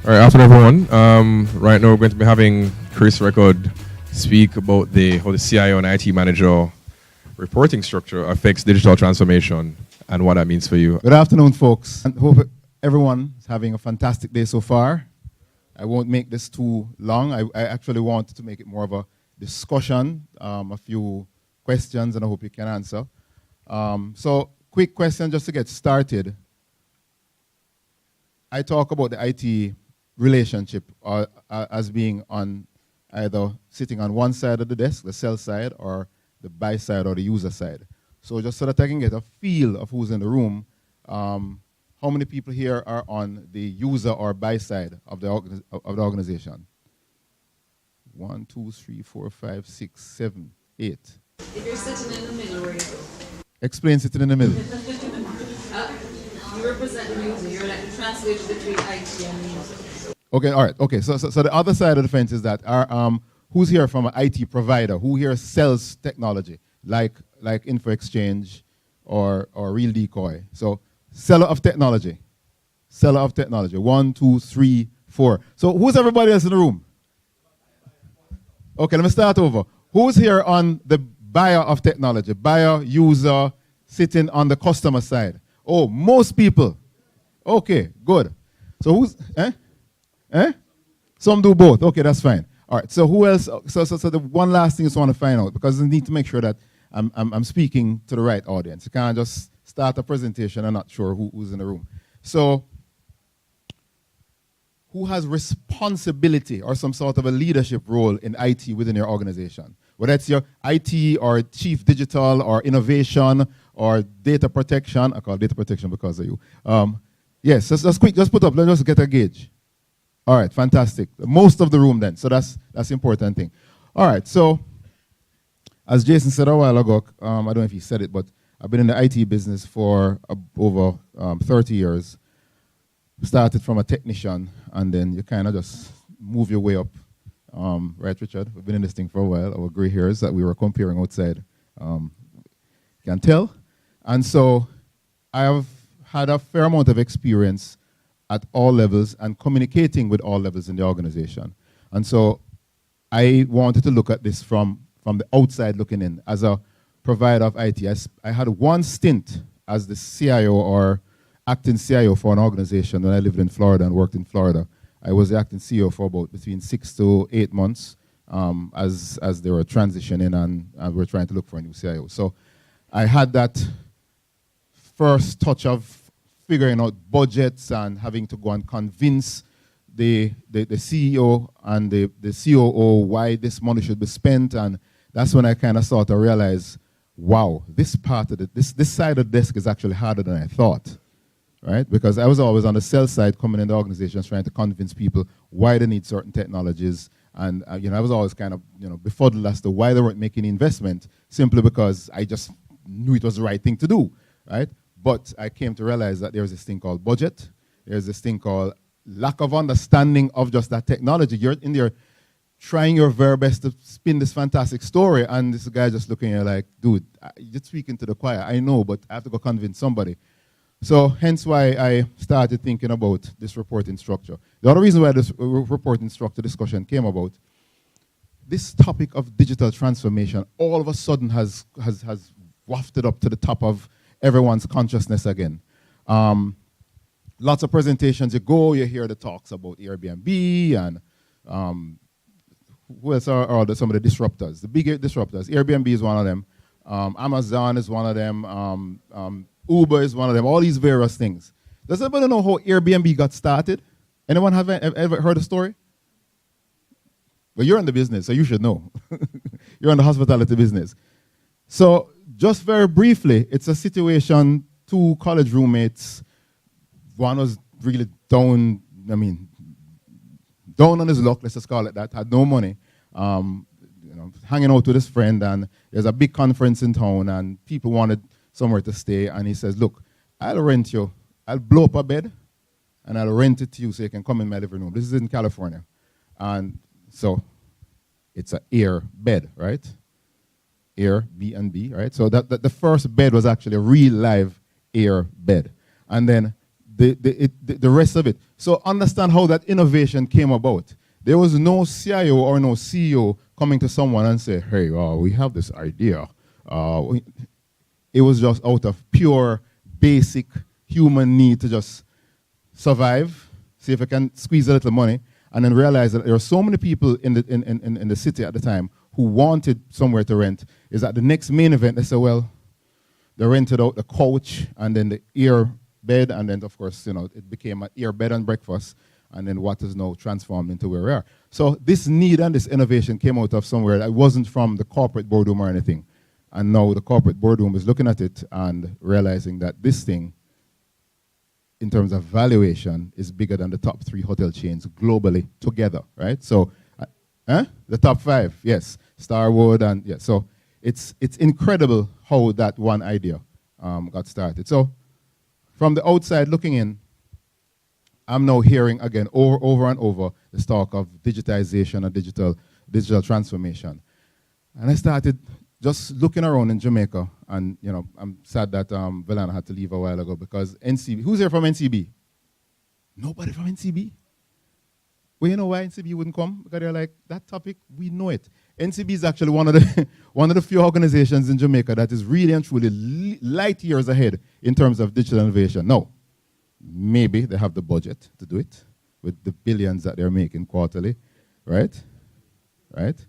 All right, afternoon, everyone. Right now, we're going to be having Chris Reckord speak about how the CIO and IT manager reporting structure affects digital transformation and what that means for you. Good afternoon, folks. I hope everyone is having a fantastic day so far. I won't make this too long. I actually want to make it more of a discussion, a few questions, and I hope you can answer. So, quick question just to get started. I talk about the IT relationship as being on either sitting on one side of the desk, the sell side, or the buy side or the user side. So just so that I can get a feel of who's in the room, how many people here are on the user or buy side of the organization? 1, 2, 3, 4, 5, 6, 7, 8. If you're sitting in the middle, where you go? Explain sitting in the middle. You represent the user. You're like the translator between IT and the user. Okay, all right. Okay, so the other side of the fence is that who's here from an IT provider? Who here sells technology like Info Exchange or Real Decoy? So seller of technology. Seller of technology. 1, 2, 3, 4. So who's everybody else in the room? Okay, let me start over. Who's here on the buyer of technology? Buyer, user, sitting on the customer side. Oh, most people. Okay, good. So who's, Some do both. Okay, that's fine. All right, so who else? So the one last thing I just want to find out, because I need to make sure that I'm speaking to the right audience. You can't just start a presentation and not sure who's in the room. So who has responsibility or some sort of a leadership role in IT within your organization? Whether it's your IT or chief digital or innovation or data protection. I call data protection because of you. Yes, just quick, just put up, let's just get a gauge. All right, fantastic. Most of the room then, so that's the important thing. All right, so as Jason said a while ago, I don't know if he said it, but I've been in the IT business for over 30 years. Started from a technician, and then you kind of just move your way up. Right, Richard? We've been in this thing for a while. Our gray hairs that we were comparing outside. Can tell. And so I have had a fair amount of experience at all levels and communicating with all levels in the organization. And so I wanted to look at this from the outside looking in. As a provider of IT, I had one stint as the CIO or acting CIO for an organization when I lived in Florida and worked in Florida. I was the acting CEO for about between 6 to 8 months as they were transitioning and we were trying to look for a new CIO. So I had that first touch of figuring out budgets and having to go and convince the CEO and the COO why this money should be spent. And that's when I kind of started to realize, wow, this part of this side of the desk is actually harder than I thought. Right? Because I was always on the sell side coming in the organizations trying to convince people why they need certain technologies. And I was always kind of befuddled as to why they weren't making investment, simply because I just knew it was the right thing to do. Right? But I came to realize that there's this thing called budget. There's this thing called lack of understanding of just that technology. You're in there trying your very best to spin this fantastic story, and this guy just looking at you like, dude, you're speaking to the choir. I know, but I have to go convince somebody. So hence why I started thinking about this reporting structure. The other reason why this reporting structure discussion came about, this topic of digital transformation all of a sudden has wafted up to the top of everyone's consciousness again. Lots of presentations, you hear the talks about Airbnb and who else are some of the disruptors? The big disruptors. Airbnb is one of them. Amazon is one of them. Uber is one of them, all these various things. Does anybody know how Airbnb got started? Anyone have ever heard the story? Well, you're in the business, so you should know. You're in the hospitality business. So just very briefly, it's a situation, 2 college roommates. One was really down on his luck, let's just call it that, had no money. Hanging out with his friend, and there's a big conference in town, and people wanted somewhere to stay, and he says, look, I'll rent you, I'll blow up a bed, and I'll rent it to you so you can come in my living room. This is in California. And so it's an air bed, right? Airbnb, right? So that the first bed was actually a real live air bed. And then the rest of it. So understand how that innovation came about. There was no CIO or no CEO coming to someone and say, hey, we have this idea. It was just out of pure, basic human need to just survive, see if I can squeeze a little money, and then realize that there were so many people in the city at the time who wanted somewhere to rent, is that the next main event, they said, well, they rented out the couch and then the ear bed, and then, of course, it became an ear bed and breakfast, and then what is now transformed into where we are. So this need and this innovation came out of somewhere that wasn't from the corporate boardroom or anything. And now the corporate boardroom is looking at it and realizing that this thing, in terms of valuation, is bigger than the top 3 hotel chains globally together, right? So, the top 5, yes, Starwood, and yeah. So it's incredible how that one idea got started. So from the outside looking in, I'm now hearing again over and over this talk of digitization and digital transformation, and I started just looking around in Jamaica, and I'm sad that Velana had to leave a while ago because NCB. Who's here from NCB? Nobody from NCB. Well, you know why NCB wouldn't come? Because they're like, that topic, we know it. NCB is actually one of the few organizations in Jamaica that is really and truly light years ahead in terms of digital innovation. Now, maybe they have the budget to do it with the billions that they're making quarterly, right? Right?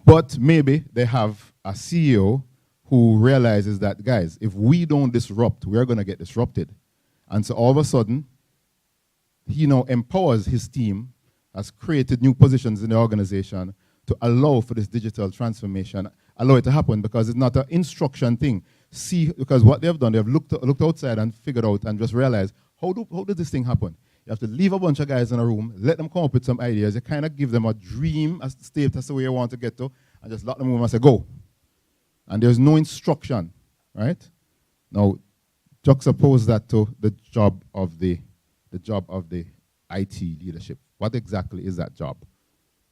But maybe they have a CEO who realizes that, guys, if we don't disrupt, we're going to get disrupted. And so all of a sudden, he now empowers his team, has created new positions in the organization to allow for this digital transformation, allow it to happen, because it's not an instruction thing. See, because what they've done, they've looked outside and figured out and just realized, how does this thing happen? You have to leave a bunch of guys in a room, let them come up with some ideas, you kind of give them a dream as state as to where you want to get to, and just lock them in and say, go. And there's no instruction, right? Now, juxtapose that to the job of the IT leadership. What exactly is that job?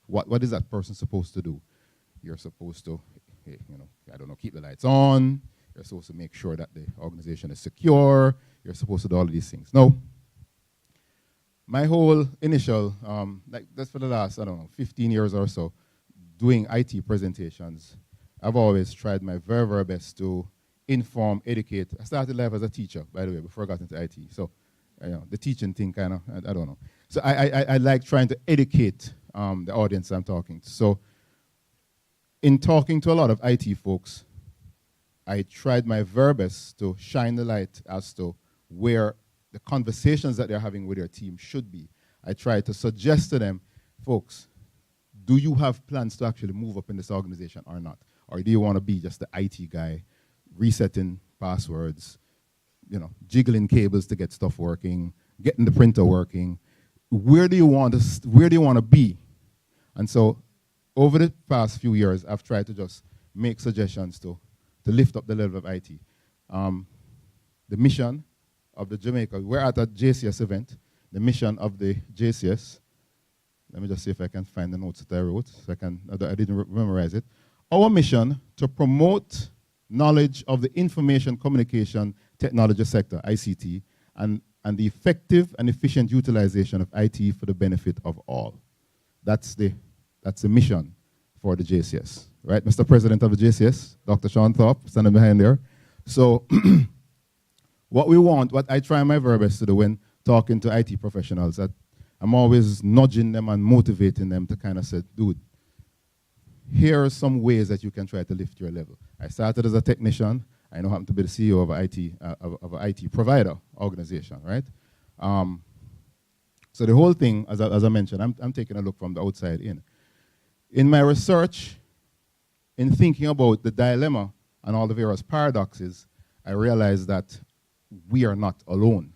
What is that person supposed to do? You're supposed to, keep the lights on. You're supposed to make sure that the organization is secure. You're supposed to do all of these things. Now, my whole initial, that's for the last, 15 years or so, doing IT presentations, I've always tried my very, very best to inform, educate. I started life as a teacher, by the way, before I got into IT. So, the teaching thing kind of, I don't know. So I like trying to educate the audience I'm talking to. So in talking to a lot of IT folks, I tried my very best to shine the light as to where the conversations that they're having with their team should be. I tried to suggest to them, folks, do you have plans to actually move up in this organization or not? Or do you want to be just the IT guy, resetting passwords, jiggling cables to get stuff working, getting the printer working? Where do you want to be? And so over the past few years, I've tried to just make suggestions to lift up the level of IT. The mission of the Jamaica, we're at a JCS event, the mission of the JCS. Let me just see if I can find the notes that I wrote. I didn't memorize it. Our mission to promote knowledge of the information communication technology sector, ICT, and the effective and efficient utilization of IT for the benefit of all. That's the mission for the JCS, right? Mr. President of the JCS, Dr. Sean Thorpe, standing behind there. So what I try my very best to do when talking to IT professionals, that I'm always nudging them and motivating them to kind of say, dude, here are some ways that you can try to lift your level. I started as a technician. I now happen to be the CEO of an IT provider organization, right? So the whole thing, as I mentioned, I'm taking a look from the outside in. In my research, in thinking about the dilemma and all the various paradoxes, I realized that we are not alone.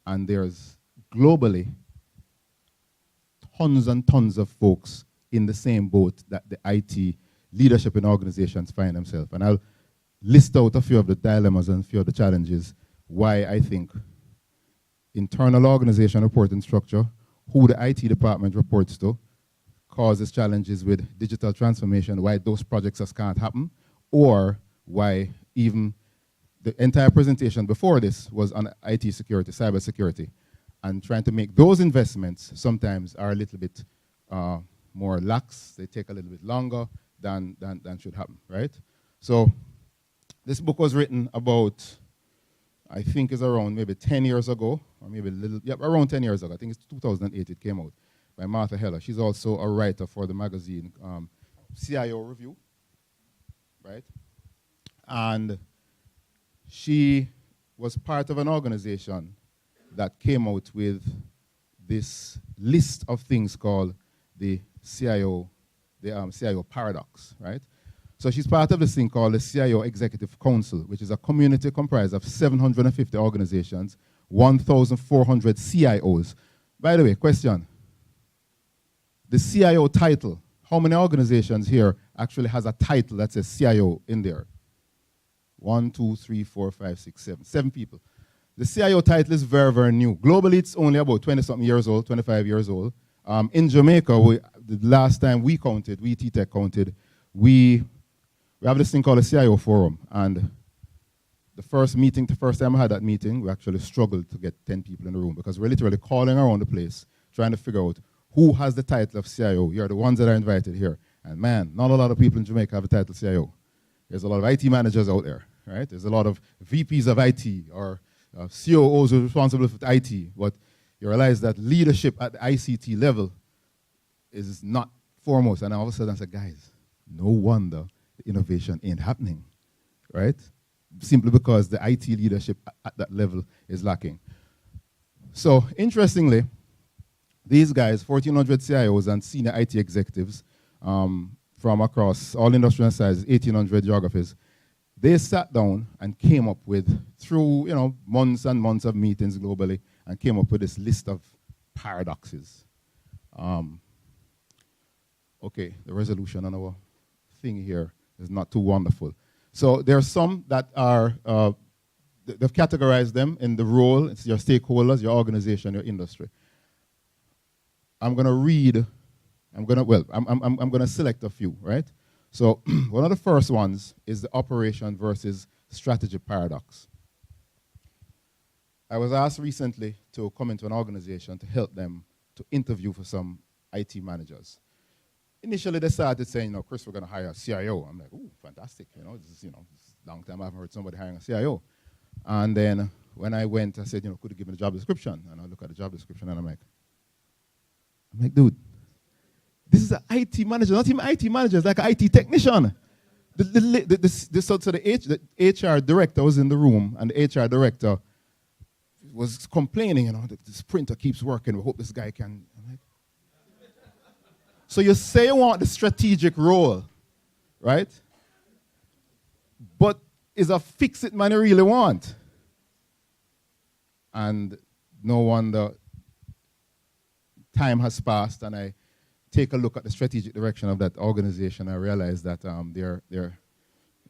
And there's globally tons and tons of folks in the same boat that the IT leadership in organizations find themselves. And I'll list out a few of the dilemmas and a few of the challenges why I think internal organization reporting structure, who the IT department reports to, causes challenges with digital transformation, why those projects just can't happen, or why even the entire presentation before this was on IT security, cybersecurity, and trying to make those investments sometimes are a little bit more lax. They take a little bit longer than should happen, right? So this book was written about, I think it's around maybe 10 years ago, or maybe a little, yeah, around 10 years ago. I think it's 2008 it came out, by Martha Heller. She's also a writer for the magazine CIO Review, right? And she was part of an organization that came out with this list of things called the CIO paradox, right? So she's part of this thing called the CIO Executive Council, which is a community comprised of 750 organizations, 1,400 CIOs. By the way, question. The CIO title, how many organizations here actually has a title that says CIO in there? 1, 2, 3, 4, 5, 6, 7. 7 people. The CIO title is very, very new. Globally, it's only about 20-something years old, 25 years old. In Jamaica, the last time we counted, we tTech counted, we have this thing called a CIO Forum. And the first time I had that meeting, we actually struggled to get 10 people in the room because we're literally calling around the place, trying to figure out who has the title of CIO. You're the ones that are invited here. And man, not a lot of people in Jamaica have the title CIO. There's a lot of IT managers out there, right? There's a lot of VPs of IT or COOs who are responsible for IT. But you realize that leadership at the ICT level is not foremost. And all of a sudden I said, guys, no wonder the innovation ain't happening, right? Simply because the IT leadership at that level is lacking. So interestingly, these guys, 1,400 CIOs and senior IT executives from across all industrial sizes, 1,800 geographies, they sat down and came up with, through months and months of meetings globally, and came up with this list of paradoxes. Okay, the resolution on our thing here is not too wonderful. So there are some that are, they've categorized them in the role, it's your stakeholders, your organization, your industry. I'm going to read, I'm going to select a few, right? So one of the first ones is the operation versus strategy paradox. I was asked recently to come into an organization to help them to interview for some IT managers. Initially, they started saying, Chris, we're going to hire a CIO. I'm like, ooh, fantastic. This is, it's a long time I haven't heard somebody hiring a CIO. And then when I went, I said, could you give me the job description? And I look at the job description and I'm like, dude, this is an IT manager, not even IT manager, it's like an IT technician. So the HR director was in the room, and the HR director was complaining, this printer keeps working, we hope this guy can. I'm like, so you say you want the strategic role, right? But is a fix-it man you really want? And no wonder time has passed, and I take a look at the strategic direction of that organization. I realize that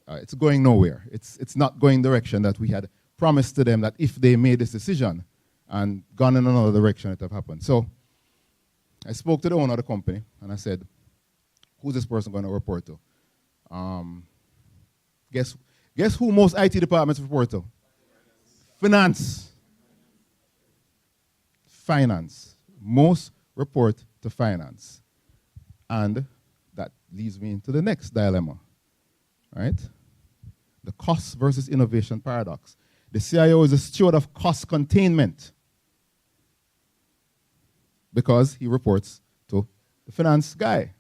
it's going nowhere. It's not going direction that we had promised to them that if they made this decision and gone in another direction, it would have happened. So I spoke to the owner of the company, and I said, who's this person going to report to? Guess who most IT departments report to? Finance. Finance. Most report to finance. And that leads me into the next dilemma, right? The cost versus innovation paradox. The CIO is a steward of cost containment because he reports to the finance guy.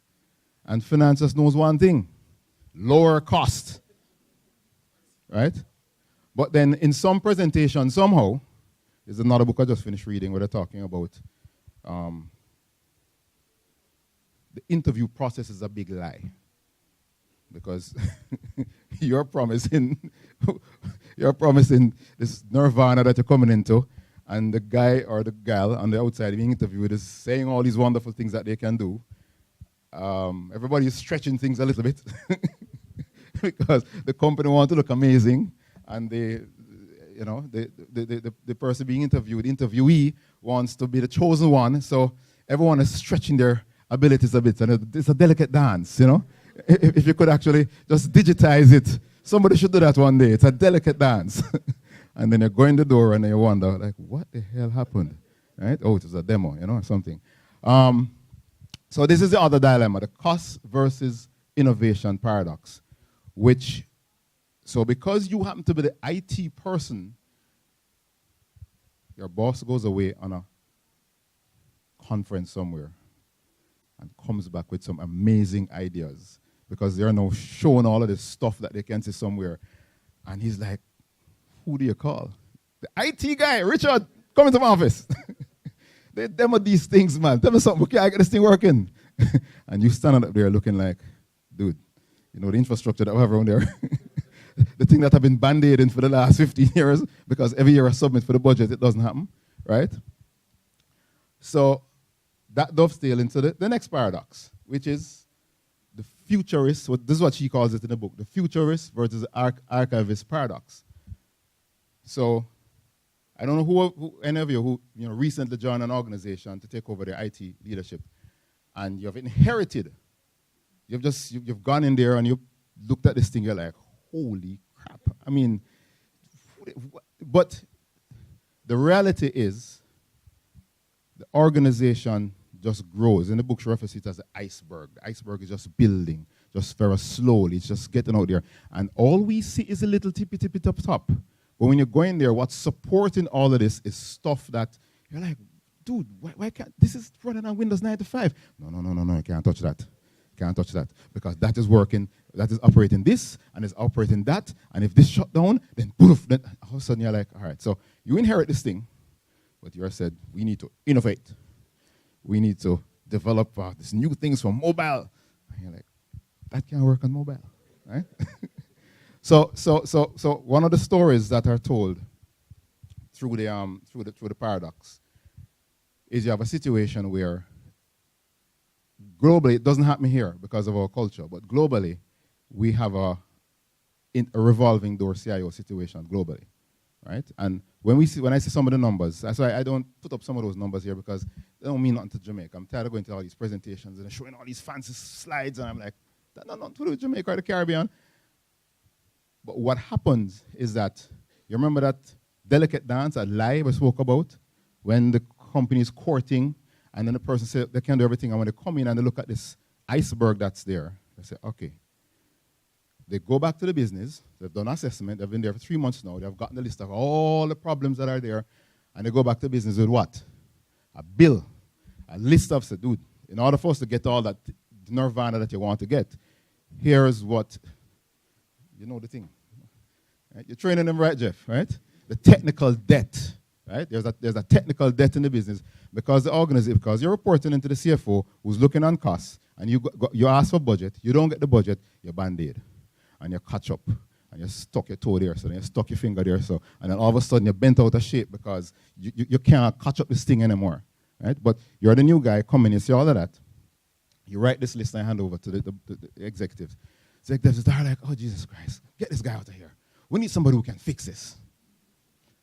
And finance just knows one thing, lower cost, right? But then in some presentation, somehow, there's another book I just finished reading where they're talking about the interview process is a big lie because you're promising this nirvana that you're coming into, and the guy or the gal on the outside being interviewed is saying all these wonderful things that they can do. Everybody is stretching things a little bit because the company wants to look amazing, and the person being interviewed, the interviewee, wants to be the chosen one. So everyone is stretching their abilities a bit, and it's a delicate dance, If you could actually just digitize it Somebody should do that one day. It's a delicate dance. And then you go in the door and then you wonder, like, what the hell happened? Right? Oh, it was a demo, or something. So this is the other dilemma, the cost versus innovation paradox, so because you happen to be the IT person, your boss goes away on a conference somewhere and comes back with some amazing ideas because they're now showing all of this stuff that they can see somewhere. And he's like, who do you call? The IT guy, Richard, come into my office. They demo these things, man. Tell me something. Okay, I get this thing working. And you standing up there looking like, dude, the infrastructure that we have around there, the thing that I've been band-aiding for the last 15 years, because every year I submit for the budget, it doesn't happen, right? So that dovetails into the next paradox, which is the futurist. This is what she calls it in the book, the futurist versus the archivist paradox. So I don't know who any of you who recently joined an organization to take over their IT leadership, and you've inherited. You've gone in there and you've looked at this thing. You're like, holy crap! I mean, but the reality is, the organization just grows. In the book, she refers to it as the iceberg. The iceberg is just building, just very slowly. It's just getting out there, and all we see is a little tippy top. But when you're going there, what's supporting all of this is stuff that you're like, dude, why can't, this is running on Windows 95. No, you can't touch that. Can't touch that. Because that is working, that is operating this, and it's operating that, and if this shut down, then poof, then all of a sudden you're like, all right, so you inherit this thing, but you said, we need to innovate. We need to develop these new things for mobile. And you're like, that can't work on mobile, right? So one of the stories that are told through the paradox is you have a situation where globally, it doesn't happen here because of our culture, but globally, we have a revolving door CIO situation globally, right? And when I see some of the numbers, that's why I don't put up some of those numbers here because they don't mean nothing to Jamaica. I'm tired of going to all these presentations and showing all these fancy slides, and I'm like, that not nothing to do with Jamaica or the Caribbean. But what happens is that, you remember that delicate dance, that lie we spoke about, when the company is courting, and then the person says they can do everything, and when they come in and they look at this iceberg that's there, they say, okay. They go back to the business, they've done assessment, they've been there for 3 months now, they've gotten the list of all the problems that are there, and they go back to business with what? A bill, a list of, say, dude, in order for us to get all that nirvana that you want to get, here's what. You know the thing. Right? You're training them right, Jeff, right? The technical debt, right? There's a technical debt in the business because you're reporting into the CFO who's looking on costs, and you ask for budget, you don't get the budget, you Band-Aid, and you catch up, and you stuck your toe there, so then you stuck your finger there, so, and then all of a sudden you're bent out of shape because you can't catch up this thing anymore, right? But you're the new guy coming, you see all of that, you write this list and hand over to the executives. Executives are like, oh, Jesus Christ, get this guy out of here. We need somebody who can fix this.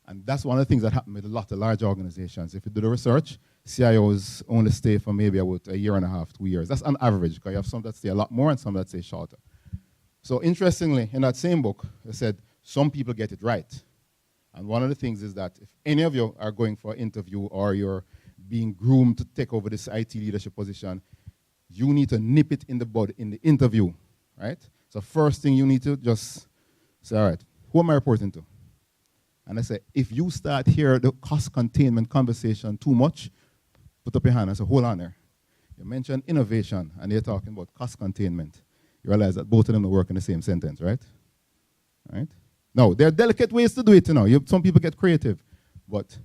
And that's one of the things that happen with a lot of large organizations. If you do the research, CIOs only stay for maybe about a year and a half, 2 years. That's on average, because you have some that stay a lot more and some that stay shorter. So interestingly, in that same book, it said some people get it right. And one of the things is that if any of you are going for an interview or you're being groomed to take over this IT leadership position, you need to nip it in the bud in the interview. Right? So first thing you need to just say, all right, who am I reporting to? And I say, if you start hear the cost containment conversation too much, put up your hand and say, hold on there. You mentioned innovation, and you're talking about cost containment. You realize that both of them work in the same sentence, right? Right? Now, there are delicate ways to do it, some people get creative. But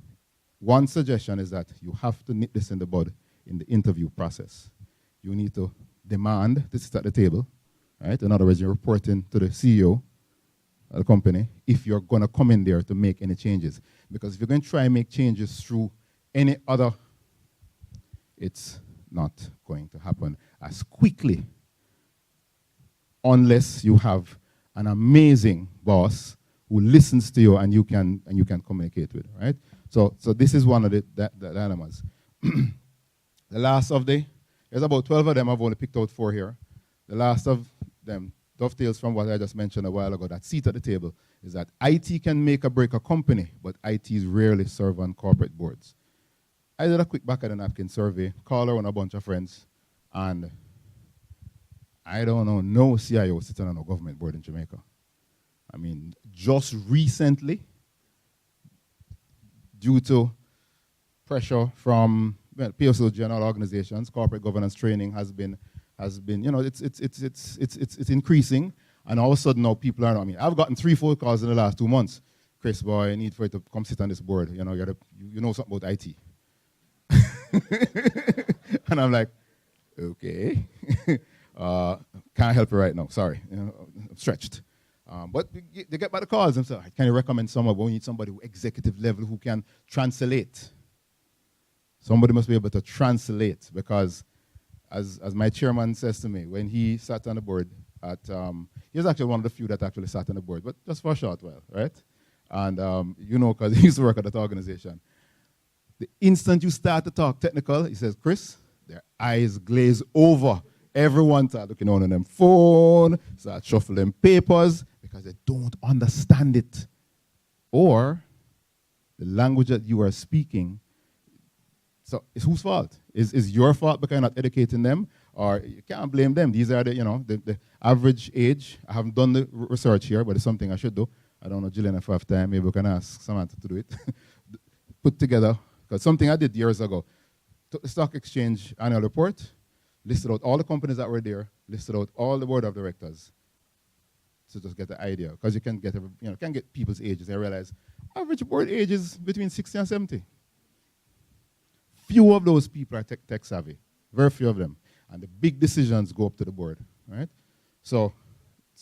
one suggestion is that you have to nip this in the bud in the interview process. You need to demand to sit at the table. Right? In other words, you're reporting to the CEO of the company if you're going to come in there to make any changes. Because if you're going to try and make changes through any other, it's not going to happen as quickly unless you have an amazing boss who listens to you and you can communicate with, right? So this is one of the dilemmas. The last of there's about 12 of them. I've only picked out 4 here. The last of them dovetails from what I just mentioned a while ago, that seat at the table, is that IT can make or break a company, but ITs rarely serve on corporate boards. I did a quick back of the napkin survey, called around a bunch of friends, and I don't know no CIO sitting on a government board in Jamaica. I mean, just recently, due to pressure from PSOG and all organizations, corporate governance training has been, you know, it's increasing, and all of a sudden now people are, I mean, I've gotten 3 phone calls in the last 2 months. Chris, boy, I need for you to come sit on this board. You know, you know something about IT. And I'm like, okay. Can't help you right now, sorry. You know, I'm stretched. But they get by the calls and say, can you recommend someone? We need somebody executive level who can translate. Somebody must be able to translate, because as my chairman says to me, when he sat on the board at, he was actually one of the few that actually sat on the board, but just for a short while, right? And you know, because he used to work at that organization. The instant you start to talk technical, he says, Chris, their eyes glaze over. Everyone start looking on them phone, start shuffling papers, because they don't understand it. Or the language that you are speaking. So it's whose fault? Is your fault because you're not educating them? Or you can't blame them. These are the, you know, the average age. I haven't done the research here, but it's something I should do. I don't know, Gillian, if I have time, maybe we can ask Samantha to do it. Put together, because something I did years ago. Took the stock exchange annual report, listed out all the companies that were there, listed out all the board of directors, to just get the idea. Because you can get, you know, can get people's ages. I realize average board age is between 60 and 70. Few of those people are tech savvy, very few of them. And the big decisions go up to the board, right? So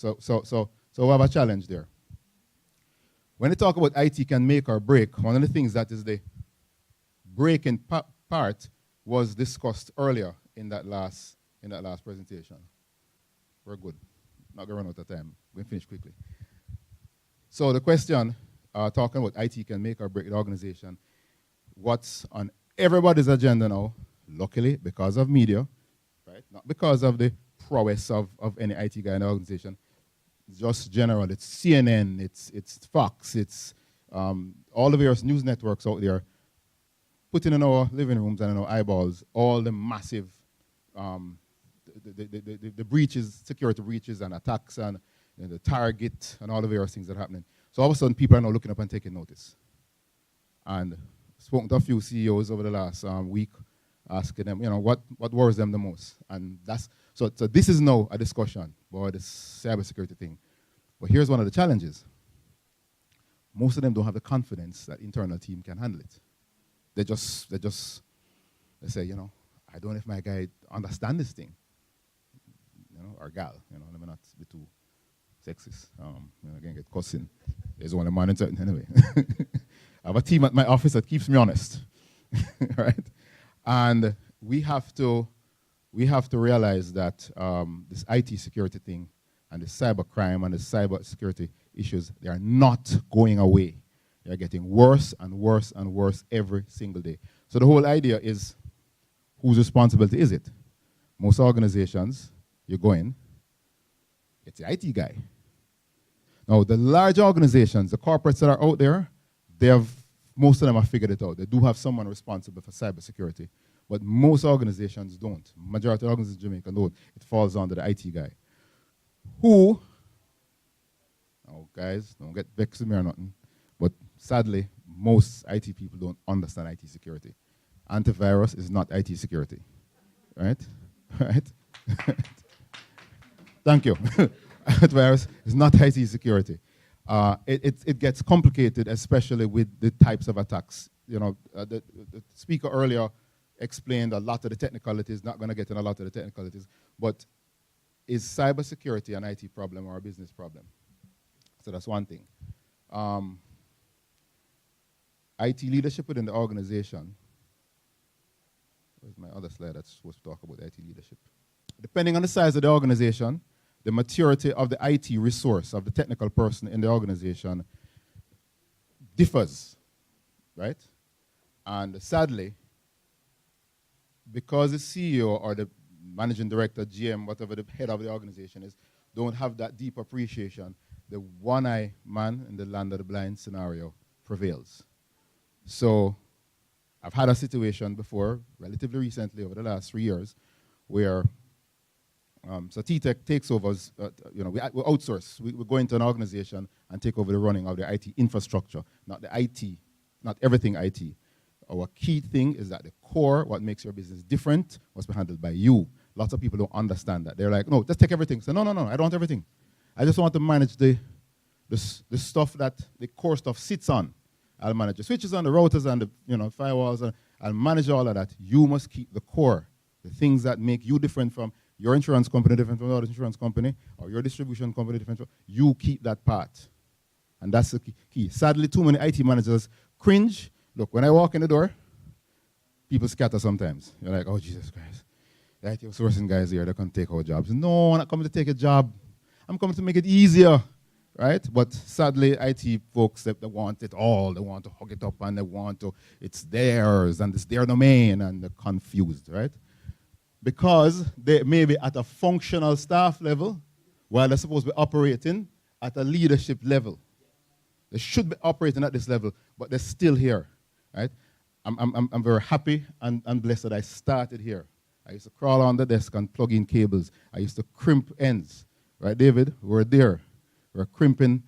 we have a challenge there. When they talk about IT can make or break, one of the things that is the breaking part was discussed earlier in that last presentation. We're good. Not going to run out of time. We're going to finish quickly. So the question, talking about IT can make or break the organization, what's on everybody's agenda now, luckily, because of media, right? Not because of the prowess of any IT guy in the organization. It's just general. It's CNN, it's Fox, it's all the various news networks out there, putting in our living rooms and in our eyeballs all the massive the breaches, security breaches and attacks, and you know, the target and all the various things that are happening. So all of a sudden people are now looking up and taking notice. And spoken to a few CEOs over the last week, asking them, you know, what worries them the most. And that's so this is now a discussion about this cybersecurity thing. But here's one of the challenges. Most of them don't have the confidence that internal team can handle it. They say, you know, I don't know if my guy understand this thing, you know, or gal, you know, let me not be too sexist. You know, again, get cussing. There's only man in certain anyway. I have a team at my office that keeps me honest, right? And we have to realize that this IT security thing and the cyber crime and the cyber security issues, they are not going away. They are getting worse and worse and worse every single day. So the whole idea is, whose responsibility is it? Most organizations, you go in, it's the IT guy. Now, the large organizations, the corporates that are out there, most of them have figured it out. They do have someone responsible for cybersecurity, but most organizations don't. Majority of organizations in Jamaica don't. It falls under the IT guy. Who, oh guys, don't get vexed with me or nothing, but sadly, most IT people don't understand IT security. Antivirus is not IT security, right? Right? Thank you. Antivirus is not IT security. It gets complicated, especially with the types of attacks. You know, the speaker earlier explained a lot of the technicalities, not going to get in a lot of the technicalities, but is cybersecurity an IT problem or a business problem? So that's one thing. IT leadership within the organization. Where's my other slide that's supposed to talk about IT leadership? Depending on the size of the organization, the maturity of the IT resource, of the technical person in the organization, differs, right? And sadly, because the CEO or the managing director, GM, whatever the head of the organization is, don't have that deep appreciation, the one-eye man in the land of the blind scenario prevails. So I've had a situation before, relatively recently, over the last 3 years, where so tTech takes over, we outsource. We go into an organization and take over the running of the IT infrastructure, not the IT, not everything IT. Our key thing is that the core, what makes your business different, must be handled by you. Lots of people don't understand that. They're like, no, just take everything. So no, I don't want everything. I just want to manage the stuff that the core stuff sits on. I'll manage the switches and the routers and the firewalls. And I'll manage all of that. You must keep the core, the things that make you different from your insurance company, different from another insurance company, or your distribution company, different from, you keep that part. And that's the key. Sadly, too many IT managers cringe. Look, when I walk in the door, people scatter sometimes. You're like, oh, Jesus Christ. The IT sourcing guys here, they're going to take our jobs. No, I'm not coming to take a job. I'm coming to make it easier, right? But sadly, IT folks, they want it all. They want to hug it up, and they want to, it's theirs, and it's their domain, and they're confused, right? Because they may be at a functional staff level, while they're supposed to be operating at a leadership level. They should be operating at this level, but they're still here, right? I'm very happy and blessed that I started here. I used to crawl on the desk and plug in cables. I used to crimp ends, right, David? We're there. We're crimping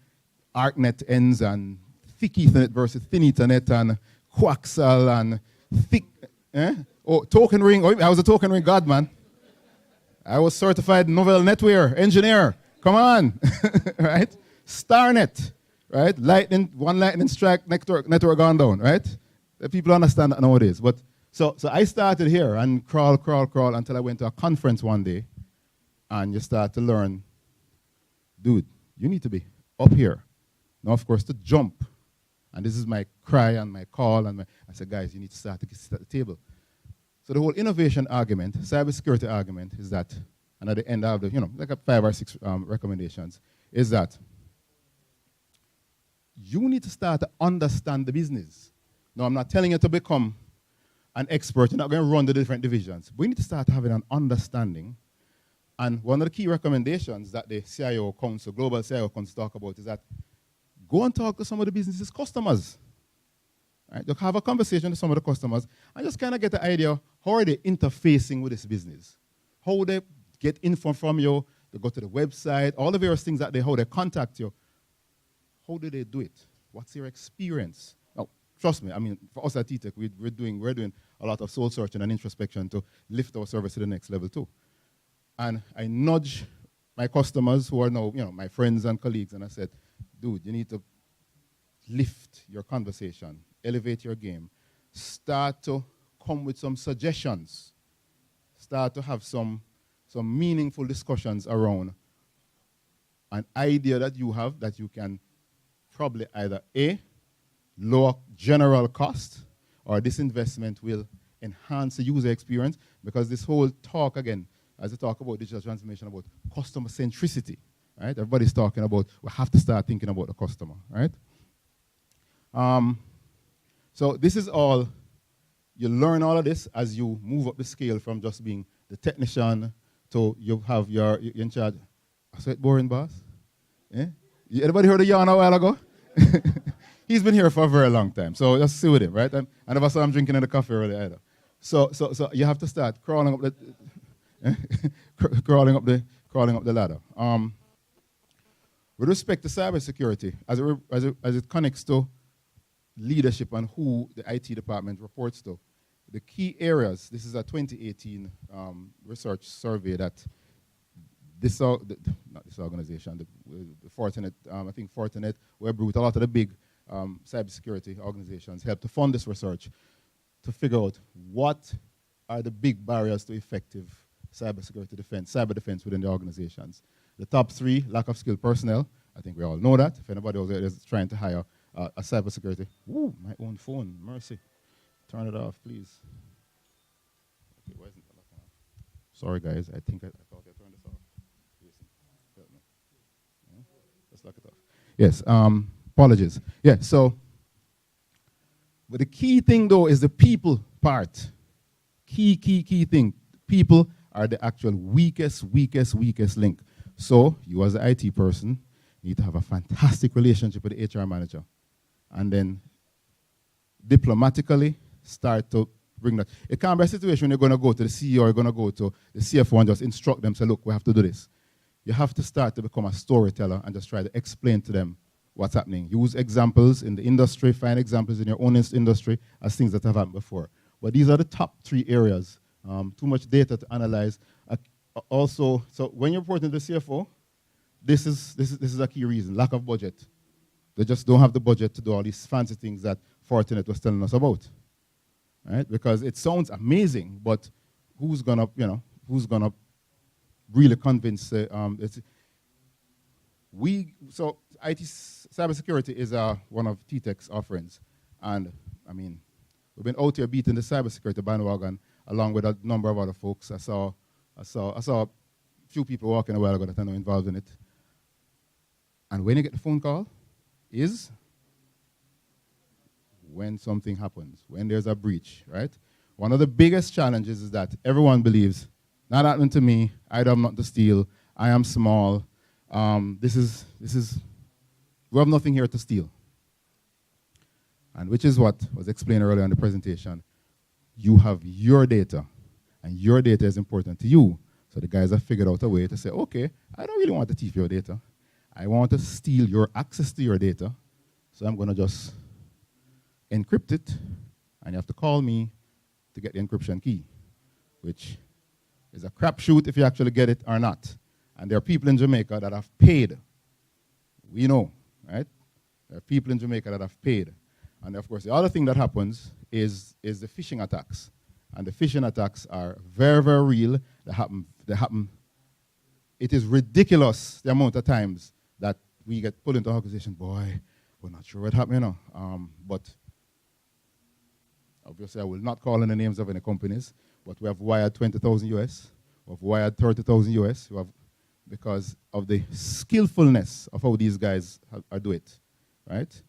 ArcNet ends and thick Ethernet versus thin Ethernet and coaxial and thick, Oh, token ring. Oh, I was a token ring god, man. I was certified novel netwear engineer. Come on, right? StarNet, right? One lightning strike, network gone down, right? The people understand that nowadays. But so I started here and crawl until I went to a conference one day, and you start to learn, dude, you need to be up here. Now, of course, to jump, and this is my cry and my call, and I said, guys, you need to start to sit at the table. So the whole innovation argument, cybersecurity argument, is that, and at the end of the, like 5 or 6 recommendations, is that you need to start to understand the business. Now, I'm not telling you to become an expert. You're not going to run the different divisions. But you need to start having an understanding. And one of the key recommendations that the CIO Council, Global CIO Council, talk about is that go and talk to some of the business's customers. Right? You have a conversation with some of the customers and just kind of get the idea, how are they interfacing with this business? How they get info from you, they go to the website, all the various things how they contact you. How do they do it? What's your experience? Now, trust me, I mean, for us at tTech, we're doing a lot of soul searching and introspection to lift our service to the next level too. And I nudge my customers who are now, my friends and colleagues, and I said, dude, you need to lift your conversation, elevate your game, start to come with some suggestions, start to have some meaningful discussions around an idea that you have that you can probably either A, lower general cost, or this investment will enhance the user experience, because this whole talk, again, as I talk about digital transformation, about customer centricity, right? Everybody's talking about, we have to start thinking about the customer, right? So this is all, you learn all of this as you move up the scale from just being the technician to you have you're in charge. I said boring, boss? Eh? Anybody heard of Jan a while ago? He's been here for a very long time, so just see with him, right? I never saw him drinking in the coffee earlier either. So you have to start crawling up the crawling up the ladder. With respect to cybersecurity, as it connects to leadership and who the IT department reports to, the key areas, this is a 2018 research survey that not this organization, the Fortinet, I think Fortinet, Webroot, a lot of the big cybersecurity organizations help to fund this research to figure out what are the big barriers to effective cybersecurity defense, cyber defense within the organizations. The top 3, lack of skilled personnel. I think we all know that. If anybody else is trying to hire a cybersecurity, ooh, my own phone, mercy. Turn it off, please. Okay, why isn't that locking off? Sorry, guys. I thought I turned this off. Jason, help me. Yeah? Let's lock it off. Yes. Apologies. Yeah. So, but the key thing though is the people part. Key thing. People are the actual weakest link. So you as the IT person need to have a fantastic relationship with the HR manager, and then diplomatically start to bring that. It can't be a situation when you're going to go to the CEO or you're going to go to the CFO and just instruct them, say, look, we have to do this. You have to start to become a storyteller and just try to explain to them what's happening. Use examples in the industry, find examples in your own industry as things that have happened before. But these are the top 3 areas. Too much data to analyze. Also, so when you're reporting to the CFO, this is a key reason, lack of budget. They just don't have the budget to do all these fancy things that Fortinet was telling us about. Right? Because it sounds amazing, but who's gonna really convince? So IT cybersecurity is one of tTech's offerings, and I mean, we've been out here beating the cybersecurity bandwagon along with a number of other folks. I saw a few people walking a while ago that I know involved in it, and when you get the phone call, is when something happens, when there's a breach, right? One of the biggest challenges is that everyone believes, not happening to me, I have nothing to steal, I am small, we have nothing here to steal. And which is what was explained earlier in the presentation. You have your data, and your data is important to you. So the guys have figured out a way to say, okay, I don't really want to thief your data. I want to steal your access to your data, so I'm going to just encrypt it, and you have to call me to get the encryption key, which is a crapshoot if you actually get it or not. And there are people in Jamaica that have paid. We know, right? There are people in Jamaica that have paid. And of course, the other thing that happens is the phishing attacks. And the phishing attacks are very, very real. They happen. It is ridiculous the amount of times that we get pulled into an organization. Boy, we're not sure what happened, you know. But obviously, I will not call in the names of any companies, but we have wired 20,000 US, we have wired 30,000 US, because of the skillfulness of how these guys are doing it, right?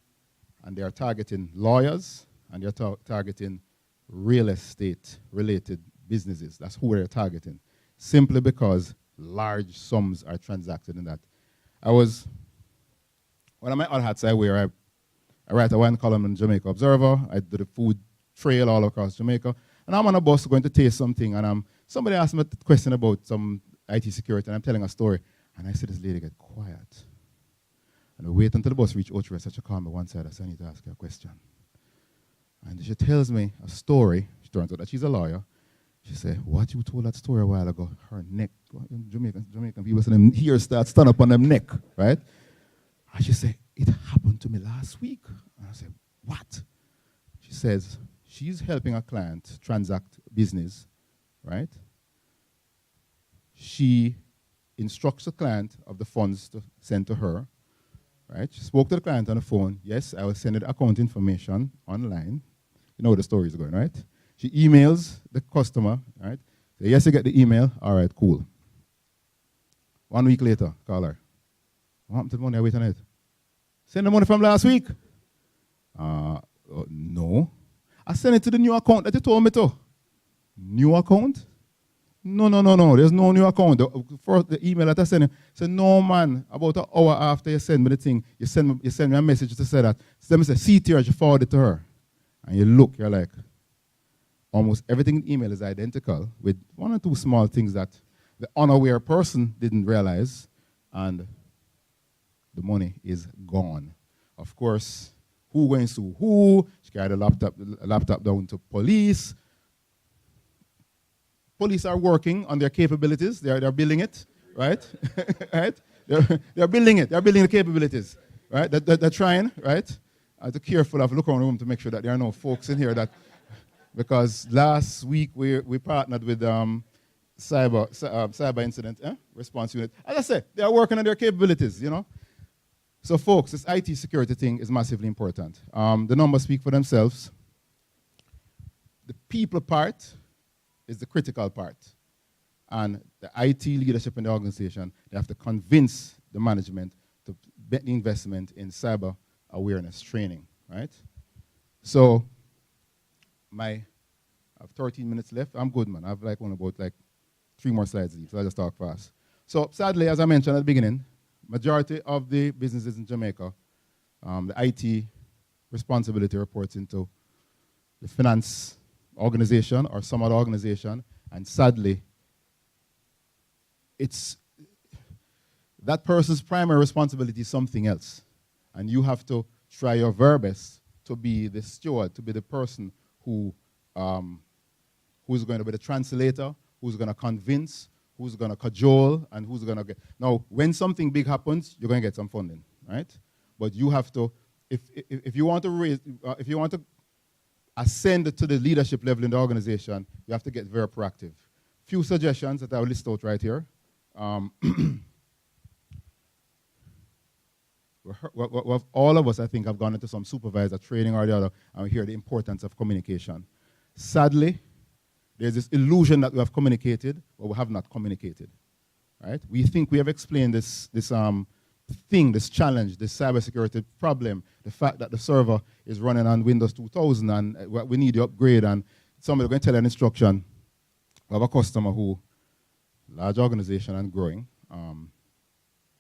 And they are targeting lawyers, and they're targeting real estate-related businesses. That's who they're targeting, simply because large sums are transacted in that. One of my other hats I wear, I write a one column in Jamaica Observer. I do the food trail all across Jamaica. And I'm on a bus going to taste something, and somebody asked me a question about some IT security, and I'm telling a story. And I said, this lady get quiet. And I wait until the bus reached Ocho, such a call me one side. I said, I need to ask her a question. And she tells me a story. She turns out that she's a lawyer. She said, what you told that story a while ago, her neck, Jamaican people say them ears start stand up on them neck, right? And she said, it happened to me last week. And I said, what? She says, she's helping a client transact business, right? She instructs the client of the funds to send to her, right? She spoke to the client on the phone. Yes, I will send the account information online. You know where the story is going, right? She emails the customer, right? Say, yes, you get the email. All right, cool. 1 week later, call her. What happened to the money I wait on it? Send the money from last week. No. I sent it to the new account that you told me to. New account? No. There's no new account. The email that I sent you said, no, man. About an hour after you send me the thing, you send me a message to say that. So let me say, see it here, you forward it to her. And you look, you're like, almost everything in the email is identical, with one or two small things that the unaware person didn't realize, and the money is gone. Of course, who going to sue who? She carried a laptop down to police. Police are working on their capabilities. They're building it, right? Right? They're building it. They're building the capabilities, right? They're trying, right? I have to be careful of look around the room to make sure that there are no folks in here that, because last week we partnered with cyber incident response unit. As I said, they are working on their capabilities, you know. So folks, this IT security thing is massively important. The numbers speak for themselves. The people part is the critical part. And the IT leadership in the organization, they have to convince the management to bet the investment in cyber awareness training, right? So I have 13 minutes left. I'm good, man. I have only about 3 more slides to leave, so I'll just talk fast. So sadly, as I mentioned at the beginning, majority of the businesses in Jamaica, the IT responsibility reports into the finance organization or some other organization, and sadly, it's that person's primary responsibility is something else. And you have to try your very best to be the steward, to be the person who's going to be the translator, who's going to convince, who's going to cajole, and who's going to get. Now, when something big happens, you're going to get some funding, right? But you have to, if you want to raise, if you want to ascend to the leadership level in the organization, you have to get very proactive. Few suggestions that I will list out right here. All of us, I think, have gone into some supervisor training or the other, and we hear the importance of communication. Sadly, there's this illusion that we have communicated, but we have not communicated. Right? We think we have explained this thing, this challenge, this cybersecurity problem, the fact that the server is running on Windows 2000 and we need the upgrade, and somebody's going to tell an instruction. We have a customer who, large organization and growing,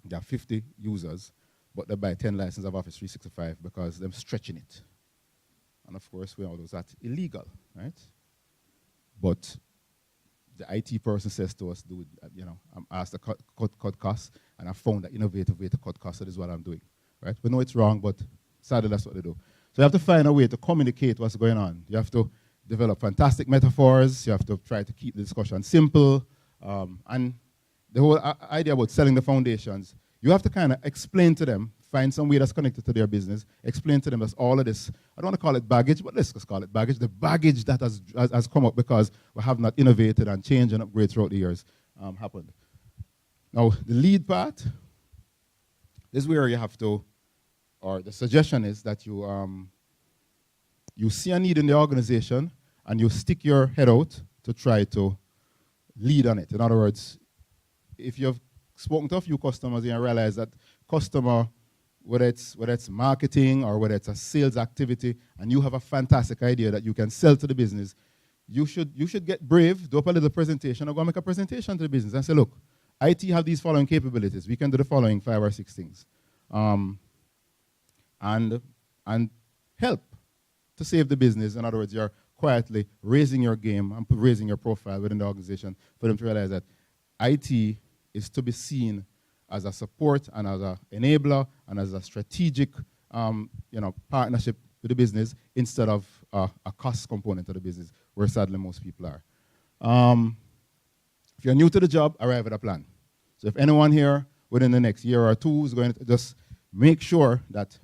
they have 50 users, but they buy 10 licenses of Office 365 because they're stretching it. And of course, we all know that's illegal, right? But the IT person says to us, dude, I'm asked to cut costs, and I found that innovative way to cut costs, so this is what I'm doing, right? We know it's wrong, but sadly, that's what they do. So you have to find a way to communicate what's going on. You have to develop fantastic metaphors. You have to try to keep the discussion simple. And the whole idea about selling the foundations, you have to kind of explain to them, find some way that's connected to their business, explain to them that all of this, I don't want to call it baggage, but let's just call it baggage. The baggage that has come up because we have not innovated and changed and upgraded throughout the years happened. Now, the lead part, this is where you have to, or the suggestion is that you see a need in the organization and you stick your head out to try to lead on it. In other words, if you've spoken to a few customers and you realize that customer, whether it's marketing or whether it's a sales activity, and you have a fantastic idea that you can sell to the business, you should get brave, do up a little presentation, or go make a presentation to the business and say, look, IT have these following capabilities. We can do the following 5 or 6 things. And help to save the business. In other words, you're quietly raising your game and raising your profile within the organization for them to realize that IT is to be seen as a support and as an enabler and as a strategic partnership with the business instead of a cost component of the business, where sadly most people are. If you're new to the job, arrive at a plan. So if anyone here within the next year or two is going to just make sure that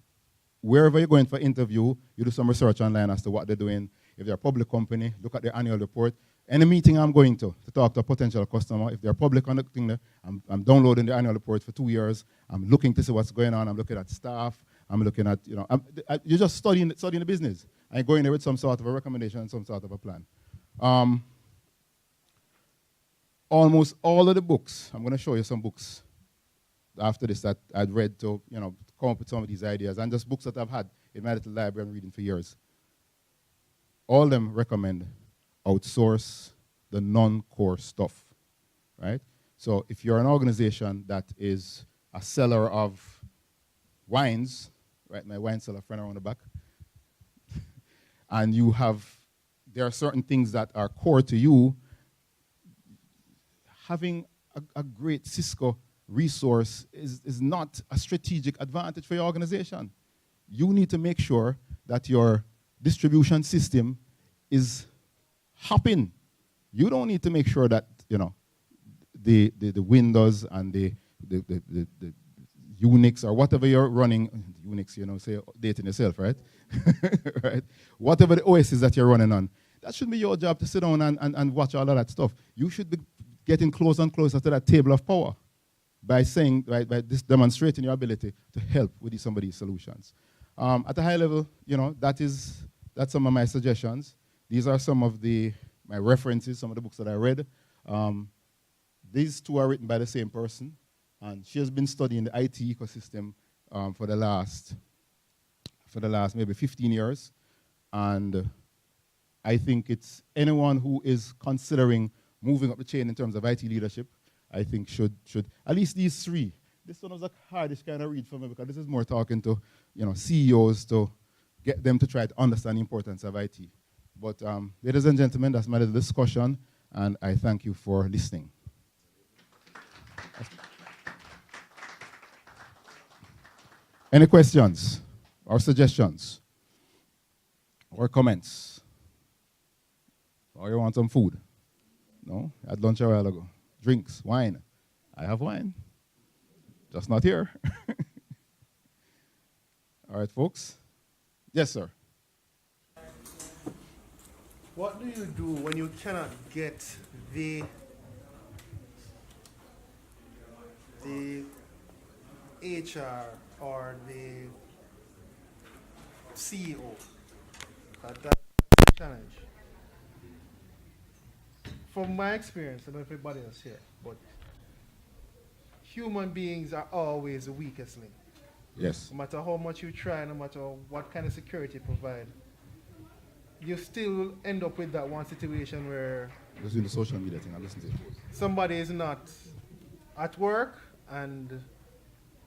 wherever you're going for interview, you do some research online as to what they're doing. If they're a public company, look at their annual report. Any meeting I'm going to talk to a potential customer, if they're public on the thing, I'm downloading the annual report for 2 years. I'm looking to see what's going on. I'm looking at staff. I'm looking at, you're just studying the business and going there with some sort of a recommendation and some sort of a plan. Almost all of the books, I'm going to show you some books after this that I'd read to, come up with some of these ideas, and just books that I've had in my little library and reading for years. All of them recommend outsource the non-core stuff, right? So if you're an organization that is a seller of wines, right, my wine seller friend around the back, and there are certain things that are core to you, having a great Cisco resource is not a strategic advantage for your organization. You need to make sure that your distribution system is hopping. You don't need to make sure that the Windows and the Unix or whatever you're running, Unix, say dating yourself, right? Right? Whatever the OS is that you're running on, that shouldn't be your job to sit down and watch all of that stuff. You should be getting closer and closer to that table of power by saying, right, by this demonstrating your ability to help with some of these solutions. At a high level, that's some of my suggestions. These are some of my references, some of the books that I read. These two are written by the same person, and she has been studying the IT ecosystem for the last maybe 15 years. And I think it's anyone who is considering moving up the chain in terms of IT leadership, I think should at least these three. This one was a hardish kind of read for me because this is more talking to CEOs to get them to try to understand the importance of IT. But ladies and gentlemen, that's my little discussion, and I thank you for listening. Any questions or suggestions or comments? Or you want some food? No? I had lunch a while ago. Drinks, wine. I have wine. Just not here. All right, folks. Yes, sir. What do you do when you cannot get the HR or the CEO? That's a challenge. From my experience, I don't know if everybody else here, but human beings are always the weakest link. Yes. No matter how much you try, no matter what kind of security you provide, you still end up with that one situation where Just doing the social media thing, I listen to it. somebody is not at work and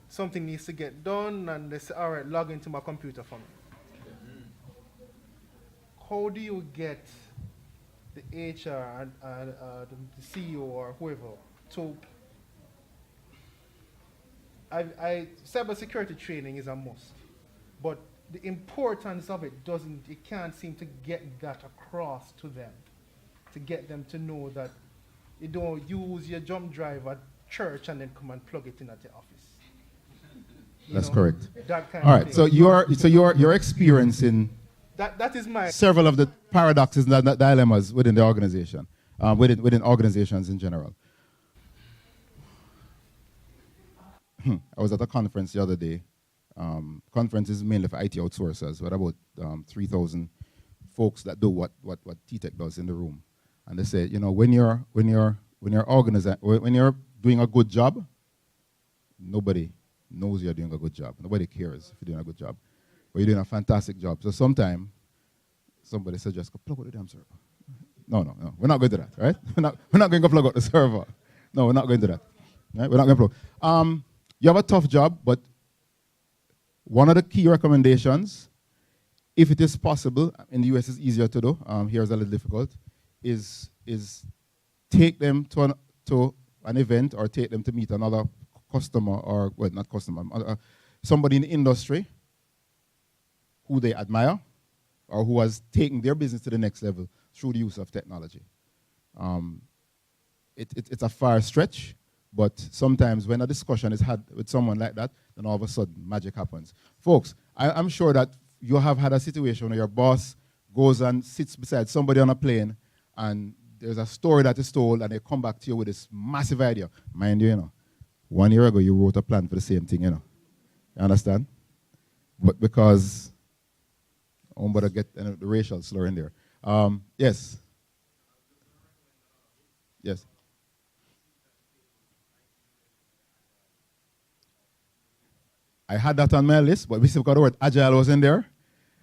something needs to get done and they say, all right, log into my computer for me. How do you get the HR and the CEO or whoever to cybersecurity training is a must, but the importance of it can't seem to get that across to them, to get them to know that you don't use your jump drive at church and then come and plug it in at the office. That's correct. That kind All of right, thing. so you're experiencing That is my several of the paradoxes and dilemmas within the organization, within organizations in general. I was at a conference the other day. Conference is mainly for IT outsourcers, but about 3,000 folks that do what tTech does in the room. And they say, when you're doing a good job, nobody knows you're doing a good job. Nobody cares if you're doing a good job. But you're doing a fantastic job. So sometime somebody suggests, go plug out the damn server. No. We're not going to that, right? We're not going to plug out the server. No, we're not going to that. Right? We're not going to plug. You have a tough job, but one of the key recommendations, if it is possible, in the US it's easier to do, here is a little difficult, is take them to an event or take them to meet another customer or, well, not customer, somebody in the industry who they admire or who has taken their business to the next level through the use of technology. It's a far stretch, but sometimes when a discussion is had with someone like that, then all of a sudden magic happens. Folks, I'm sure that you have had a situation where your boss goes and sits beside somebody on a plane and there's a story that is told and they come back to you with this massive idea. Mind you, 1 year ago you wrote a plan for the same thing, You understand? But because I'm going to get the racial slur in there. Yes. Yes. I had that on my list, but because the word agile was in there,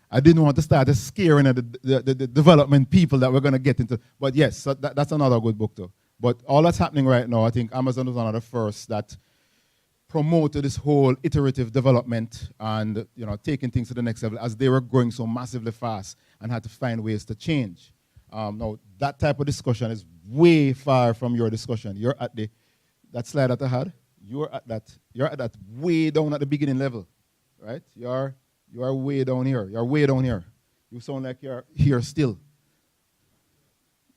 I didn't want to start scaring the development people that we're going to get into. But yes, so that's another good book too. But all that's happening right now, I think Amazon was one of the first that promoted this whole iterative development and taking things to the next level as they were growing so massively fast and had to find ways to change. Now, that type of discussion is way far from your discussion. You're at that slide that I had. You're at that way down at the beginning level, right? You're way down here. You're way down here. You sound like you're here still.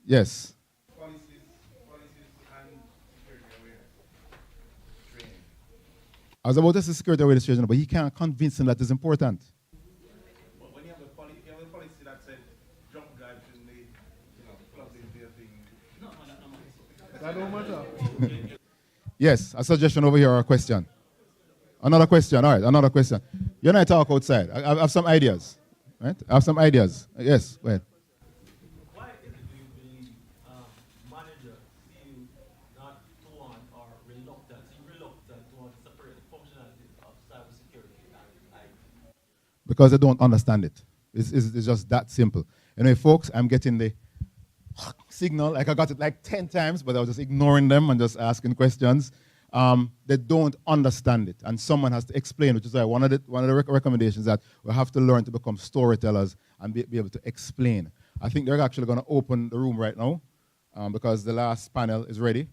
Yes. policies and security awareness training. I was about to say security awareness training, but he can't convince him that it's important. But when you have a policy that said jump drive shouldn't be, plugged into your thing. That don't matter. Yes, a suggestion over here or a question. Another question, all right, another question. You and I talk outside. I have some ideas, right? I have some ideas. Yes, go ahead. Why is it do you believe managers feel not want or reluctant to want to separate the functionalities of cybersecurity and IT? Because they don't understand it. It's just that simple. Anyway, folks, I'm getting the signal, like I got it like 10 times, but I was just ignoring them and just asking questions. They don't understand it, and someone has to explain, which is why one of the recommendations that we have to learn to become storytellers and be able to explain. I think they're actually going to open the room right now because the last panel is ready,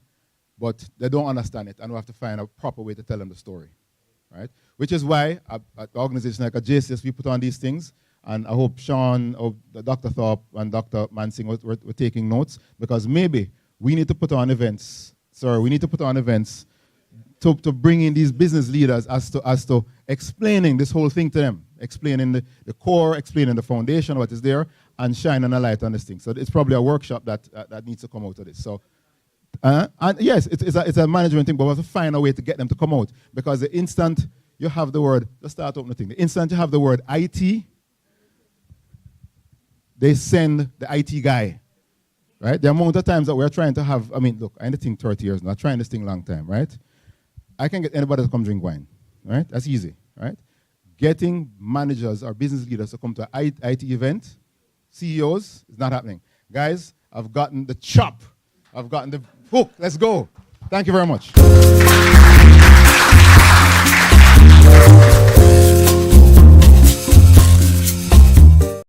but they don't understand it, and we have to find a proper way to tell them the story, right? Which is why at an organization like a JCS, we put on these things, and I hope Sean, or Dr. Thorpe, and Dr. Mansing were taking notes, because maybe we need to put on events, to bring in these business leaders as to explaining this whole thing to them, explaining the core, explaining the foundation, what is there, and shining a light on this thing. So it's probably a workshop that needs to come out of this. So, and yes, it's a management thing, but we have to find a way to get them to come out, because the instant you have the word, let's start opening the thing, the instant you have the word IT, they send the IT guy, right? The amount of times that we're trying to have, I mean, look, I think 30 years now, trying this thing a long time, right? I can get anybody to come drink wine, right? That's easy, right? Getting managers or business leaders to come to an IT event, CEOs, is not happening. Guys, I've gotten the chop. I've gotten the hook. Let's go. Thank you very much.